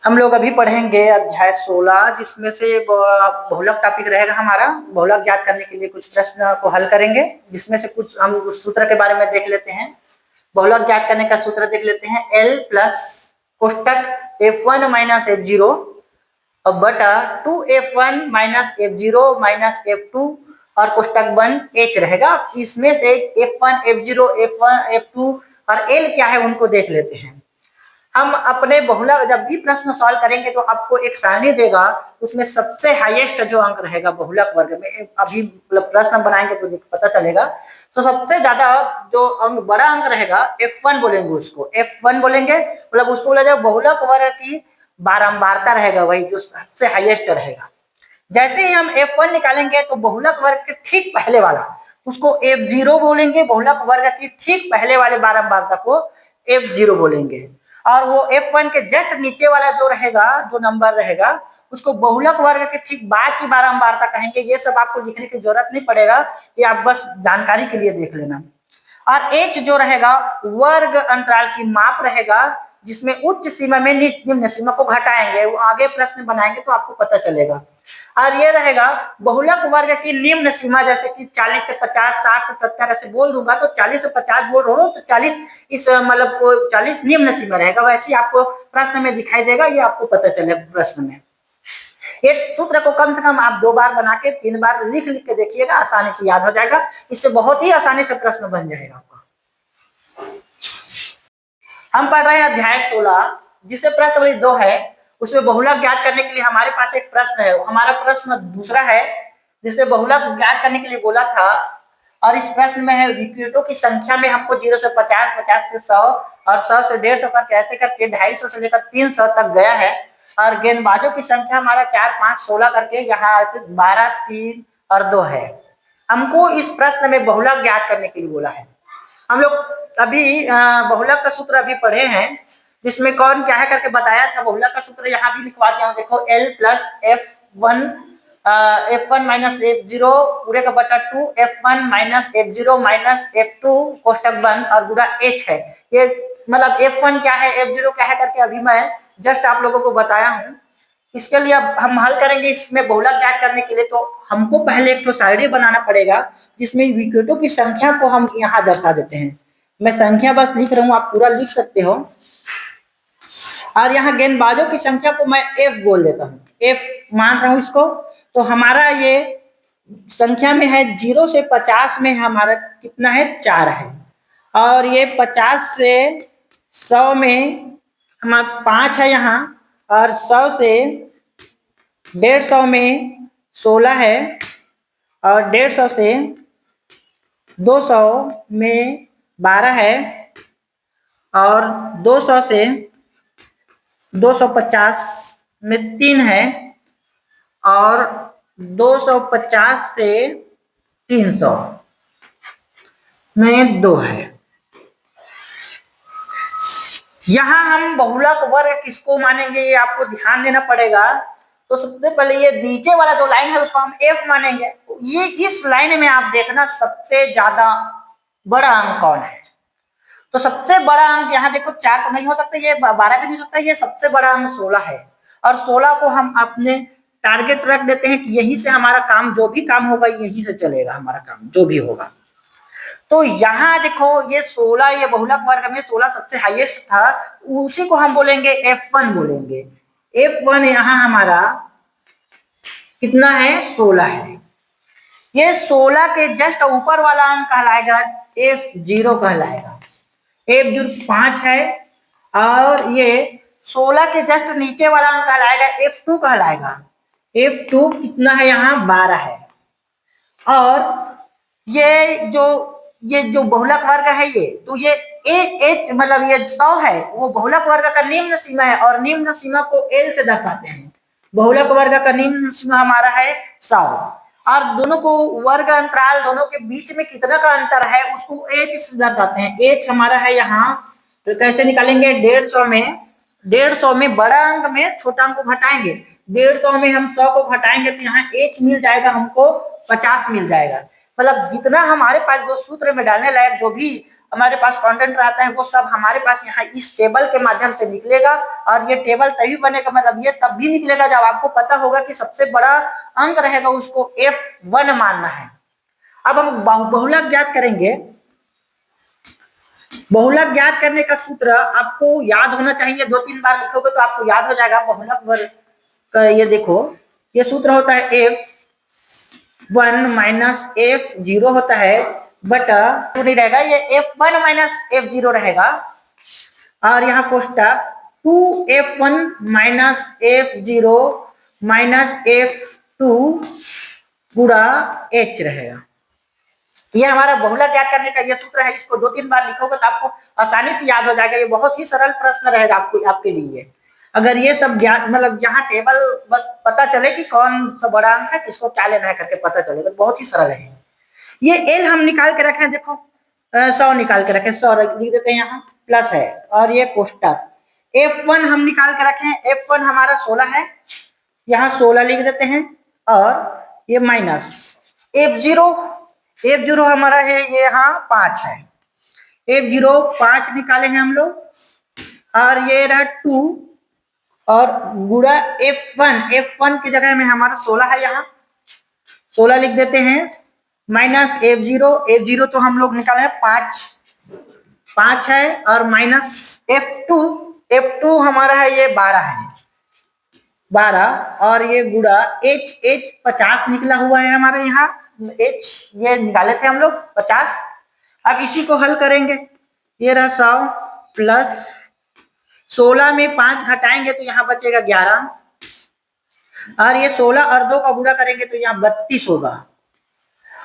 हम लोग अभी पढ़ेंगे अध्याय 16 जिसमें से बहुलक टॉपिक रहेगा हमारा। बहुलक ज्ञात करने के लिए कुछ प्रश्न को हल करेंगे, जिसमें से कुछ हम उस सूत्र के बारे में देख लेते हैं। बहुलक ज्ञात करने का सूत्र देख लेते हैं, L plus कोष्टक F1 minus F0 और बटा 2F1 minus F0 minus F2 और कोष्टक बंद H रहेगा। इसमें से F1, F0, F1, F2 और L क्या है उनको देख लेते हैं। हम अपने बहुलक जब भी प्रश्न सॉल्व करेंगे तो आपको एक सारणी देगा, उसमें सबसे हाईएस्ट जो अंक रहेगा बहुलक वर्ग में, अभी प्रश्न बनाएंगे तो पता चलेगा। तो सबसे ज्यादा जो अंक बड़ा अंक रहेगा F1 बोलेंगे, उसको F1 बोलेंगे, मतलब उसको बोला जाए बहुलक वर्ग की बारंबारता रहेगा, वही जो सबसे हाईएस्ट रहेगा। जैसे ही हम F1 निकालेंगे तो बहुलक वर्ग के ठीक पहले वाला उसको F0 बोलेंगे, बहुलक वर्ग की ठीक पहले वाले बारंबारता को F0 बोलेंगे, और वो F1 के जस्ट नीचे वाला जो रहेगा, जो नंबर रहेगा, उसको बहुलक वर्ग के ठीक बाद की बारंबारता कहेंगे। ये सब आपको लिखने की जरूरत नहीं पड़ेगा, ये आप बस जानकारी के लिए देख लेना। और H जो रहेगा वर्ग अंतराल की माप रहेगा, जिसमें उच्च सीमा में निम्न सीमा को घटाएंगे, वो आगे प्रश्न बनाएंगे तो आपको पता चलेगा। और ये रहेगा बहुलक वर्ग की निम्न सीमा, जैसे कि 40 से 50, 60 से 70 ऐसे बोल दूंगा तो 40 से 50 बोल रहा हूँ तो 40 इस मतलब 40 निम्न सीमा रहेगा, वैसे आपको प्रश्न में दिखाई देगा, ये आपको पता चलेगा प्रश्न में। ये सूत्र को कम से कम आप 2 बार बना के 3 बार लिख लिख के देखिएगा, आसानी से याद हो जाएगा। इससे बहुत ही आसानी से प्रश्न बन जाएगा आपका। हम पढ़ रहे हैं अध्याय 16 जिससे प्रश्न 2 है, उसमें बहुलक ज्ञात करने के लिए हमारे पास एक प्रश्न है। हमारा प्रश्न दूसरा है जिसमें बहुलक ज्ञात करने के लिए बोला था, और इस प्रश्न में है विकेटों की संख्या में हमको 0 से 50, 50 से 100 और 100 से 150 करके ऐसे करके 250 से लेकर 300 तक गया है। और गेंदबाजों की संख्या हमारा 4, 5, 16 करके यहाँ से 12, 3 और 2 है। हमको इस प्रश्न में बहुलक ज्ञात करने के लिए बोला है। हम लोग अभी बहुलक का सूत्र अभी पढ़े हैं, जिसमें कौन क्या है करके बताया था। बहुलक का सूत्र यहाँ भी लिखवा दिया हूँ, देखो L plus F1 minus F0 पूरे का बटा 2F1 minus F0 minus F2 कोष्टक बंद और गुणा H है। ये मतलब F1 क्या है, F0 क्या है करके अभी मैं जस्ट आप लोगों को बताया हूँ। इसके लिए अब हम हल करेंगे। इसमें बहुलक ज्ञात करने के लिए तो हमको पहले एक तो सारणी बनाना पड़ेगा, जिसमें विकेटों की संख्या को हम यहाँ दर्शा देते हैं। मैं संख्या बस लिख रहा हूँ, आप पूरा लिख सकते हो। और यहाँ गेंदबाजों की संख्या को मैं F बोल देता हूँ, F मान रहा हूँ इसको। तो हमारा ये संख्या में है 0 से 50 में हमारा कितना है, 4 है। और ये 50 से 100 में हमारा 5 है यहाँ, और 100 से 150 में 16 है, और 150 से 200 में 12 है, और 200 से 250 में 3 है, और 250 से 300 में 2 है। यहां हम बहुलक वर्ग किसको मानेंगे, ये आपको ध्यान देना पड़ेगा। तो सबसे पहले ये नीचे वाला जो लाइन है उसको हम F मानेंगे। ये इस लाइन में आप देखना सबसे ज्यादा बड़ा अंक कौन है। तो सबसे बड़ा अंक यहाँ देखो 4 तो नहीं हो सकता, ये 12 भी नहीं हो सकता, ये सबसे बड़ा अंक 16 है। और 16 को हम अपने टारगेट रख देते हैं कि यहीं से हमारा काम, जो भी काम होगा यहीं से चलेगा हमारा काम, जो भी होगा। तो यहाँ देखो ये 16, ये बहुलक वर्ग में 16 सबसे हाईएस्ट था, उसी को हम बोलेंगे F1 बोलेंगे। F1 यहाँ हमारा कितना है, 16 है। ये 16 के जस्ट ऊपर वाला अंक कहलाएगा F0 कहलाएगा। F0 5 है, और ये 16 के जस्ट नीचे वाला अंक कहलाएगा F2 कहलाएगा। F2 कितना है यहाँ, 12 है। और ये जो बहुलक वर्ग है ये, तो ये H मतलब ये 100 है, वो बहुलक वर्ग का निम्न सीमा है, और निम्न सीमा को L से दर्शाते हैं। बहुलक वर्ग का निम्न सीमा हमारा है 100, और दोनों को वर्ग अंतराल दोनों के बीच में कितना का अंतर है उसको H से दर्शाते हैं। H हमारा है यहाँ, तो कैसे निकालेंगे, 150 में बड़ा अंक में छोटा अंक को घटाएंगे। 150 में हम 100 को घटाएंगे तो यहाँ H मिल जाएगा हमको 50 मिल जाएगा। मतलब जितना हमारे पास जो सूत्र में डालने लायक जो भी हमारे पास कंटेंट रहता है वो सब हमारे पास यहाँ इस टेबल के माध्यम से निकलेगा। और ये टेबल तभी बनेगा, मतलब ये तब भी निकलेगा जब आपको पता होगा कि सबसे बड़ा अंक रहेगा उसको F1 मानना है। अब हम बहुलक ज्ञात करेंगे। बहुलक ज्ञात करने का सूत्र आपको याद होना चाहिए, 2-3 बार लिखोगे तो आपको याद हो जाएगा बहुलक वर्ग का। ये देखो, ये सूत्र होता है F1 माइनस F0 होता है बटा तो नहीं रहेगा, ये F1 माइनस F0 रहेगा। और यहाँ कोष्टक 2F1 minus F0 minus F2 गुणा H रहेगा। ये हमारा बहुलक ज्ञात करने का ये सूत्र है। इसको 2-3 बार लिखोगे तो आपको आसानी से याद हो जाएगा। ये बहुत ही सरल प्रश्न रहेगा आपके लिए। अगर ये सब ज्ञान मतलब यहाँ टेबल बस पता चले कि कौन सा बड़ा अंक है, किसको क्या लेना है करके पता चलेगा, बहुत ही सरल है। ये एल हम निकाल के रखे, देखो 100 निकाल के रखे, 100 लिख देते हैं, यहाँ प्लस है। और ये कोष्टक F1 हम निकाल के रखे हैं, F1 हमारा 16 है, यहाँ 16 लिख देते हैं। और ये माइनस F0 हमारा है, ये यहाँ 5 है, F0 5 निकाले हैं हम लोग। और ये रहा 2 और गुणा F1 की जगह में हमारा 16 है, यहाँ 16 लिख देते हैं। माइनस F0 तो हम लोग निकाले हैं 5 है। और माइनस F2 हमारा है, ये 12 और ये गुणा H 50 निकला हुआ है हमारे यहाँ, H ये निकाले थे हम लोग 50। अब इसी को हल करेंगे, ये रहा 100 प्लस 16 में 5 घटाएंगे तो यहाँ बचेगा 11। और ये 16 और 2 का गुणा करेंगे तो यहाँ 32 होगा।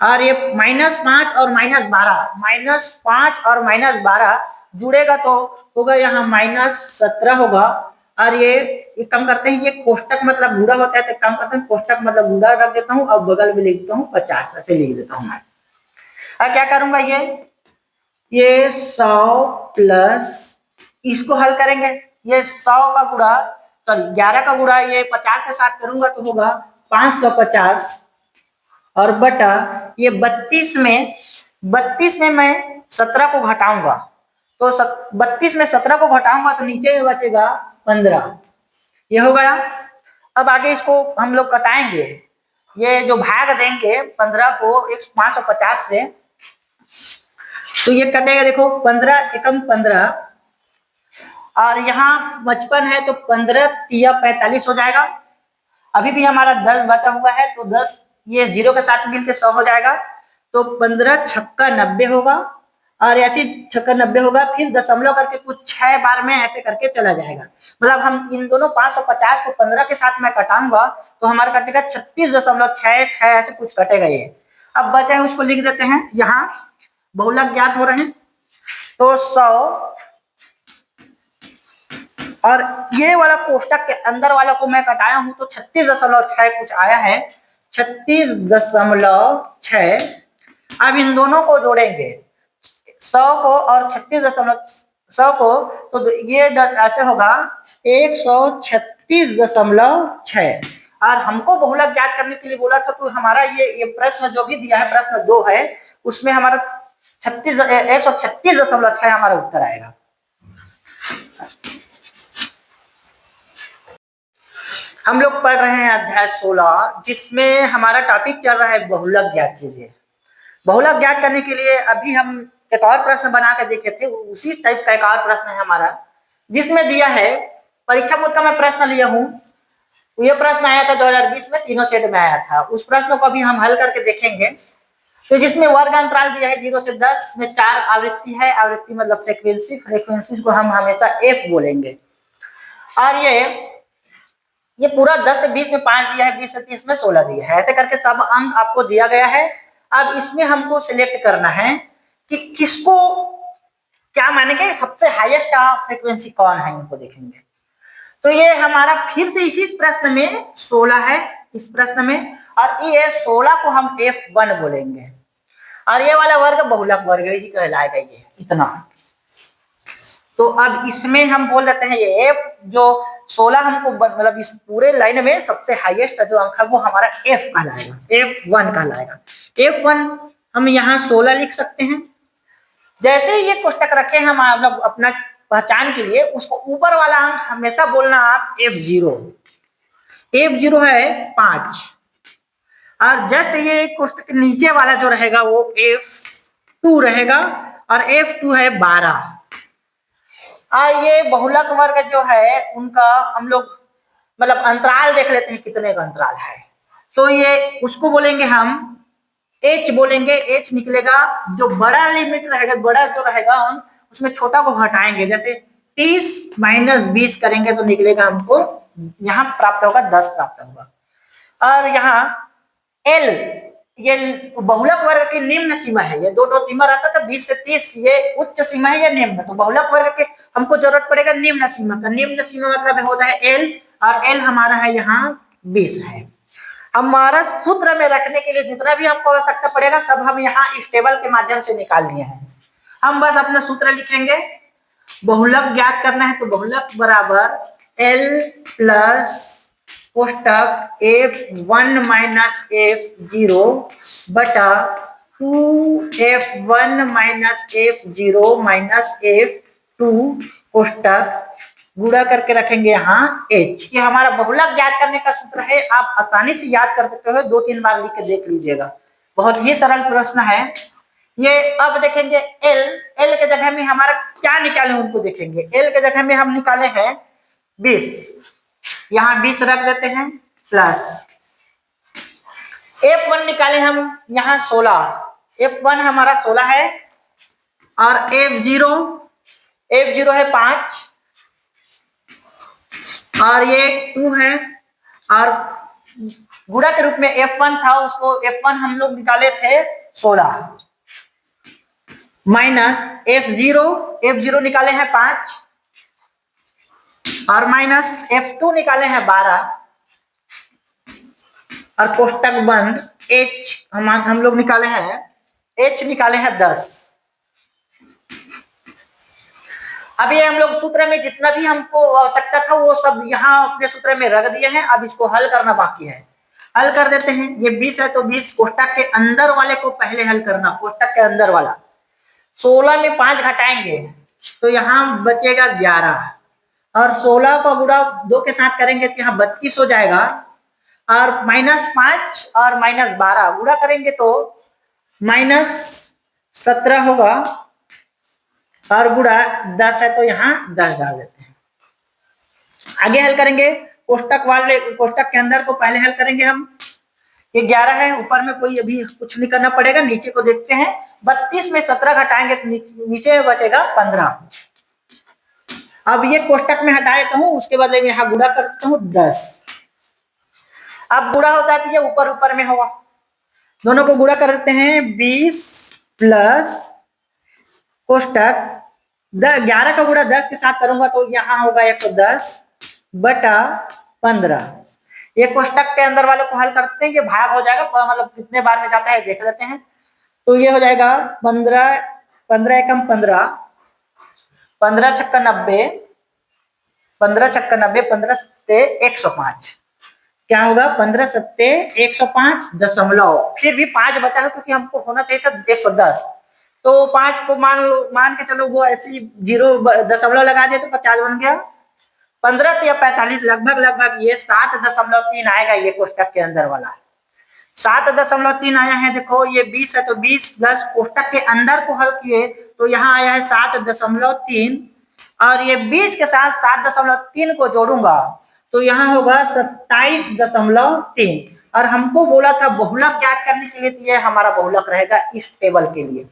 और ये -5 और -12 और -12 जुड़ेगा तो होगा यहाँ -17 होगा। और ये कम करते हैं, ये कोष्टक मतलब गुणा होता है तो कम करते हैं, कोष्टक मतलब गुणा रख देता हूँ और बगल में लिखता हूँ 50, ऐसे लिख देता हूँ मैं। अब क्या करूंगा, ये 100 प्लस इसको हल करेंगे, ये 100 का गुणा 11 का गुणा ये 50 के साथ करूंगा तो होगा 550 और बटा ये 32 में मैं 17 को घटाऊंगा तो 32 में 17 को घटाऊंगा तो नीचे में बचेगा 15, ये हो गया। अब आगे इसको हम लोग कटाएंगे, ये जो भाग देंगे 15 को 550 से तो ये कटेगा, देखो 15 एकम 15 और यहाँ 55 है तो 15 तिया 45 हो जाएगा। अभी भी हमारा 10 बचा हुआ है तो 10 ये 0 के साथ मिलकर 100 हो जाएगा तो 15 छक्का 90 होगा। और ऐसे छक्का 90 होगा, फिर दशमलव करके कुछ 6 बार में ऐसे करके चला जाएगा। मतलब हम इन दोनों 550 को 15 के साथ मैं कटाऊंगा तो हमारा कटेगा 36.66 ऐसे कुछ कटेगा ये। अब बचे हैं उसको लिख देते हैं, यहाँ बहुलक ज्ञात हो रहे हैं तो 100 और ये वाला कोष्टक के अंदर वाला को मैं कटाया हूं तो 36.6 कुछ आया है, 36.6। अब इन दोनों को जोड़ेंगे 100 को और 36.100 को तो ये ऐसे होगा 136.6। और हमको बहुलक ज्ञात करने के लिए बोला था तो हमारा ये प्रश्न जो भी दिया है, प्रश्न 2 है, उसमें हमारा 136.6 हमारा उत्तर आएगा। हम लोग पढ़ रहे हैं अध्याय 16 जिसमें हमारा टॉपिक चल रहा है बहुलक ज्ञात कीजिए। बहुलक ज्ञात करने के लिए अभी हम एक और प्रश्न बना के देखे थे, उसी टाइप का एक और प्रश्न है हमारा जिसमें दिया है, परीक्षा बोर्ड का मैं प्रश्न लिया हूँ। ये प्रश्न आया था 2020 में, तीनों सेट में आया था। उस प्रश्न को अभी हम हल करके देखेंगे। तो जिसमें वर्ग अंतराल दिया है 0 से 10 में 4 आवृत्ति है, आवृत्ति मतलब फ्रीक्वेंसी को हम हमेशा F बोलेंगे। और ये पूरा 10 से 20 में 5 दिया है, 20 से 30 में 16 दिया है, ऐसे करके सब अंक आपको दिया गया है। अब इसमें हमको सिलेक्ट करना है कि किसको क्या मानेंगे, सबसे हाईएस्ट फ्रीक्वेंसी कौन है, इनको देखेंगे। तो ये हमारा फिर से इसी प्रश्न में 16 है, इस प्रश्न में, और ये 16 को हम F1 बोलेंगे और ये वाला वर्ग बहुलक वर्ग ही कहलाएगा, ये इतना। तो अब इसमें हम बोल देते हैं ये F जो 16 हमको मतलब इस पूरे लाइन में सबसे हाईएस्ट जो अंक है वो हमारा F कहलाएगा, F1 कहलाएगा। F1 हम यहाँ 16 लिख सकते हैं। जैसे ही ये कोष्टक रखे हम मतलब अपना पहचान के लिए, उसको ऊपर वाला अंक हमेशा बोलना आप F0। F0 है 5 और जस्ट ये कोष्टक के नीचे वाला जो रहेगा वो F2 रहेगा और F2 है 12। और ये बहुलक वर्ग जो है उनका हम लोग मतलब अंतराल देख लेते हैं कितने का अंतराल है। तो ये उसको बोलेंगे हम H बोलेंगे। H निकलेगा जो बड़ा लिमिट रहेगा, बड़ा जो रहेगा हम उसमें छोटा को हटाएंगे। जैसे 30 माइनस 20 करेंगे तो निकलेगा हमको यहाँ प्राप्त होगा 10 प्राप्त होगा। और यहाँ L ये बहुलक वर्ग की निम्न सीमा है। ये दो सीमा रहता था 20 से 30, ये उच्च सीमा है या निम्न। तो बहुलक वर्ग के हमको जरूरत पड़ेगा निम्न सीमा का। निम्न सीमा मतलब होता है L और L हमारा है यहाँ 20 है। हमारा सूत्र में रखने के लिए जितना भी हमको आवश्यकता पड़ेगा सब हम यहाँ इस टेबल के माध्यम से निकाल लिए हैं। हम बस अपना सूत्र लिखेंगे। बहुलक ज्ञात करना है तो बहुलक बराबर L plus कोष्टक F1 minus F0 बटा 2F1 minus F0 minus F2 कोष्टक गुणा करके रखेंगे यहाँ H। ये हमारा बहुलक ज्ञात करने का सूत्र है। आप आसानी से याद कर सकते हो, 2-3 बार लिख के देख लीजिएगा। बहुत ही सरल प्रश्न है ये। अब देखेंगे L के जगह में हमारा क्या निकाले उनको देखेंगे। L के जगह में हम निकाले हैं 20, यहाँ 20 रख देते हैं प्लस F1 निकाले हम यहाँ 16। F1 हमारा 16 है और F0 है 5 और ये 2 है और गुणा के रूप में F1 था, उसको F1 हम लोग निकाले थे 16 माइनस F0 निकाले हैं 5 और माइनस F2 निकाले हैं 12 और कोष्टक बंद H हम लोग निकाले हैं H निकाले हैं 10। अब ये हम लोग सूत्र में जितना भी हमको आवश्यकता था वो सब यहाँ अपने सूत्र में रख दिए हैं। अब इसको हल करना बाकी है। हल कर देते हैं। ये 20 है तो 20 कोष्टक के अंदर वाले को पहले हल करना। कोष्टक के अंदर वाला 16 में 5 घटाएंगे तो यहाँ बचेगा 11 और 16 का गुणा 2 के साथ करेंगे तो यहाँ 32 हो जाएगा और -5 और -12 गुणा करेंगे तो -17 होगा और गुणा 10 है तो यहाँ 10 डाल देते हैं। आगे हल करेंगे कोष्टक के अंदर को पहले हल करेंगे हम। ये 11 है, ऊपर में कोई अभी कुछ नहीं करना पड़ेगा। नीचे को देखते हैं। 32 में 17 घटाएंगे तो नीचे में बचेगा 15। अब ये कोष्टक में हटा देता हूँ, उसके बदले में यहाँ गुणा कर देता हूँ 10। अब गुणा होता है तो ये ऊपर में होगा। दोनों को गुणा कर देते हैं। 20 प्लस कोष्टक 11 का गुणा 10 के साथ करूंगा तो यहाँ होगा 110 बटा 15। ये कोष्टक के अंदर वाले को हल करते हैं। ये भाग हो जाएगा, मतलब कितने बार में जाता है देख लेते हैं। तो ये हो जाएगा 15 एकम 15, 15 छक्का 90, 15 छक्का 90, 15 सत्ते 105। क्या होगा 15 सत्ते 105 दशमलव, फिर भी 5 बचा है क्योंकि हमको होना चाहिए था 110। तो 5 को मान के चलो वो ऐसे 0 दशमलव लगा दिया तो 50 बन गया। 15 या 45 लगभग ये 7.3 आएगा। ये कोष्टक के अंदर वाला 7.3 आया है। देखो ये 20 है तो 20 प्लस कोष्टक के अंदर को हल किए तो यहाँ आया है 7.3 और ये 20 के साथ 7.3 को जोड़ूंगा तो यहाँ होगा 27.3। और हमको बोला था बहुलक ज्ञात करने के लिए तो ये हमारा बहुलक रहेगा इस टेबल के लिए।